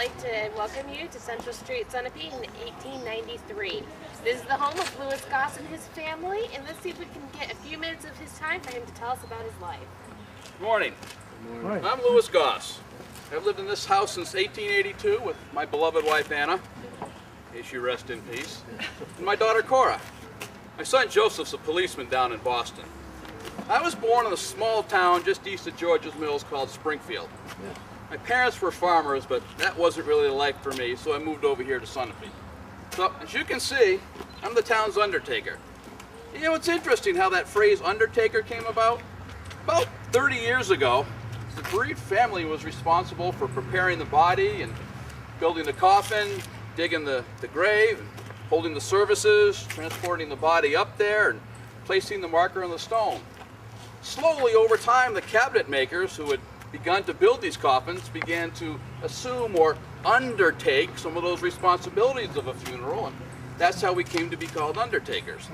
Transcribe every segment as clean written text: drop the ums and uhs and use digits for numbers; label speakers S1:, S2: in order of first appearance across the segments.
S1: like to welcome you to Central Street, Sunapee in 1893. This is the home of Louis Goss and his family, and let's see if we can get a few minutes of his time for him to tell us about his life.
S2: Good morning.
S3: Good morning.
S2: I'm Louis Goss. I've lived in this house since 1882 with my beloved wife Anna, may she rest in peace, and my daughter Cora. My son Joseph's a policeman down in Boston. I was born in a small town just east of George's Mills called Springfield. My parents were farmers, but that wasn't really the life for me, so I moved over here to Sunapee. So, as you can see, I'm the town's undertaker. You know, it's interesting how that phrase undertaker came about. About 30 years ago, the bereaved family was responsible for preparing the body and building the coffin, digging the grave, holding the services, transporting the body up there, and placing the marker on the stone. Slowly, over time, the cabinet makers who had begun to build these coffins began to assume or undertake some of those responsibilities of a funeral, and that's how we came to be called undertakers.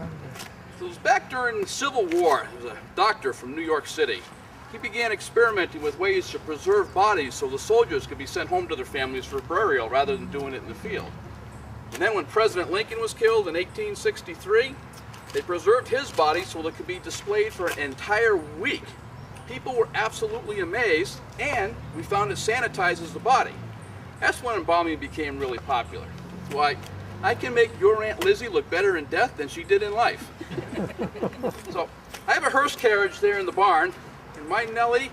S2: So it was back during the Civil War. There was a doctor from New York City. He began experimenting with ways to preserve bodies so the soldiers could be sent home to their families for burial rather than doing it in the field. And then when President Lincoln was killed in 1863, they preserved his body so it could be displayed for an entire week. People were absolutely amazed, and we found it sanitizes the body. That's when embalming became really popular. Why, I can make your Aunt Lizzie look better in death than she did in life. So, I have a hearse carriage there in the barn, and my Nellie,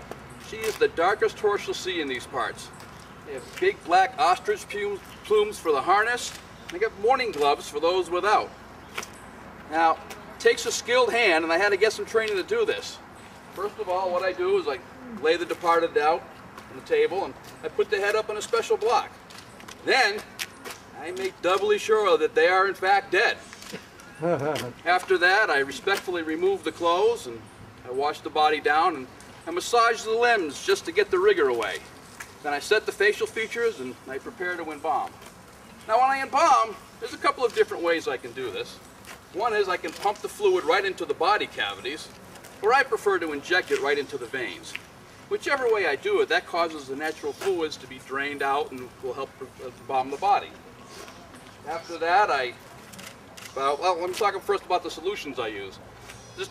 S2: she is the darkest horse you'll see in these parts. They have big black ostrich plumes for the harness, and they got mourning gloves for those without. Now, it takes a skilled hand, and I had to get some training to do this. First of all, what I do is I lay the departed out on the table, and I put the head up on a special block. Then, I make doubly sure that they are in fact dead. After that, I respectfully remove the clothes, and I wash the body down, and I massage the limbs just to get the rigor away. Then I set the facial features, and I prepare to embalm. Now, when I embalm, there's a couple of different ways I can do this. One is I can pump the fluid right into the body cavities, or I prefer to inject it right into the veins. Whichever way I do it, that causes the natural fluids to be drained out and will help embalm the body. After that, well, let me talk first about the solutions I use.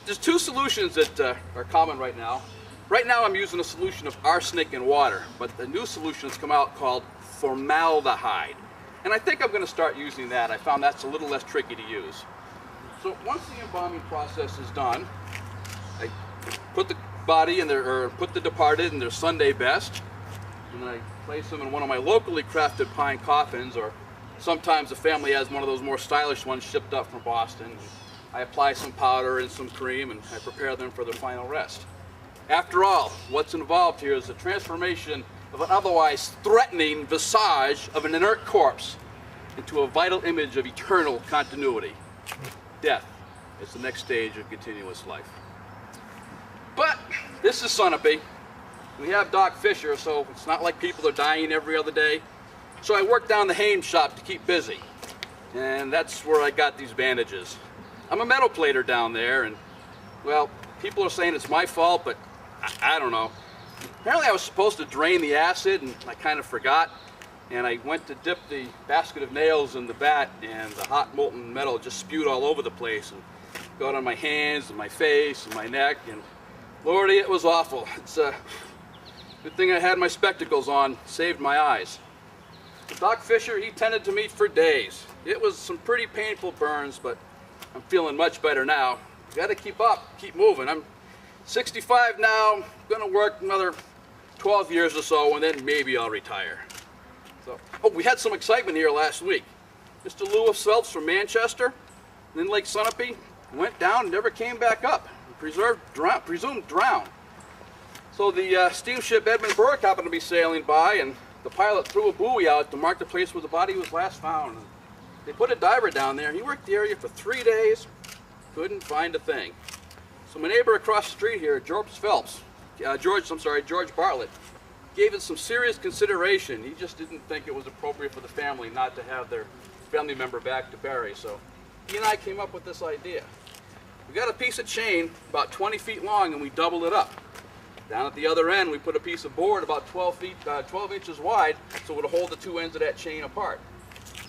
S2: There's two solutions that are common right now. Right now I'm using a solution of arsenic and water, but the new solution has come out called formaldehyde. And I think I'm going to start using that. I found that's a little less tricky to use. So once the embalming process is done, I put the body in put the departed in their Sunday best, and then I place them in one of my locally crafted pine coffins, or sometimes the family has one of those more stylish ones shipped up from Boston. I apply some powder and some cream, and I prepare them for their final rest. After all, what's involved here is the transformation of an otherwise threatening visage of an inert corpse into a vital image of eternal continuity. Death is the next stage of continuous life. But this is Sunapee. We have Doc Fisher, so it's not like people are dying every other day. So I work down the Hames shop to keep busy. And that's where I got these bandages. I'm a metal plater down there, and, well, people are saying it's my fault, but I don't know. Apparently I was supposed to drain the acid, and I kind of forgot. And I went to dip the basket of nails in the vat, and the hot molten metal just spewed all over the place and got on my hands and my face and my neck, and Lordy, it was awful. It's a good thing I had my spectacles on, saved my eyes. Doc Fisher, he tended to me for days. It was some pretty painful burns, but I'm feeling much better now. Got to keep up, keep moving. I'm 65 now, gonna work another 12 years or so, and then maybe I'll retire. So, oh, we had some excitement here last week. Mr. Louis Phelps from Manchester, and in Lake Sunapee, went down and never came back up. Presumed drowned. So the steamship Edmund Burke happened to be sailing by, and the pilot threw a buoy out to mark the place where the body was last found. They put a diver down there, and he worked the area for 3 days, couldn't find a thing. So my neighbor across the street here, George Bartlett, gave it some serious consideration. He just didn't think it was appropriate for the family not to have their family member back to bury. So he and I came up with this idea. We got a piece of chain about 20 feet long, and we doubled it up. Down at the other end, we put a piece of board about 12 inches wide, so it would hold the two ends of that chain apart.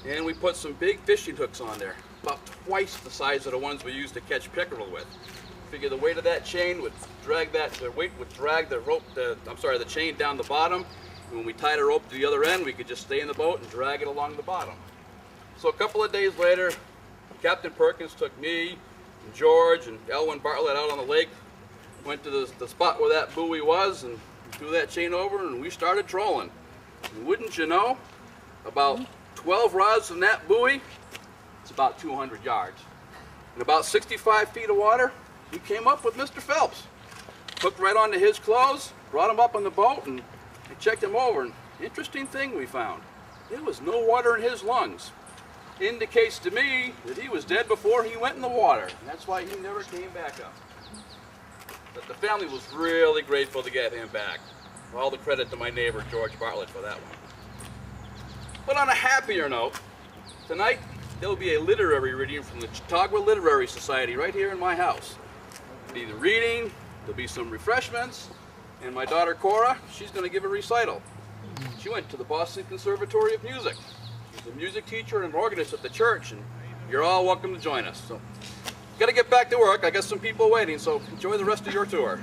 S2: And we put some big fishing hooks on there, about twice the size of the ones we used to catch pickerel with. Figure the weight of that chain would drag the chain down the bottom. And when we tied a rope to the other end, we could just stay in the boat and drag it along the bottom. So a couple of days later, Captain Perkins took me and George and Elwin Bartlett out on the lake, went to the spot where that buoy was, and threw that chain over, and we started trolling. And wouldn't you know, about 12 rods from that buoy, it's about 200 yards. And about 65 feet of water, we came up with Mr. Phelps. Hooked right onto his clothes, brought him up on the boat, and we checked him over. And interesting thing we found, there was no water in his lungs. Indicates to me that he was dead before he went in the water. And that's why he never came back up. But the family was really grateful to get him back. All the credit to my neighbor, George Bartlett, for that one. But on a happier note, tonight there will be a literary reading from the Chautauqua Literary Society right here in my house. There'll be the reading, there'll be some refreshments, and my daughter Cora, she's going to give a recital. She went to the Boston Conservatory of Music. She's a music teacher and an organist at the church, and you're all welcome to join us. So, got to get back to work. I got some people waiting, so enjoy the rest of your tour.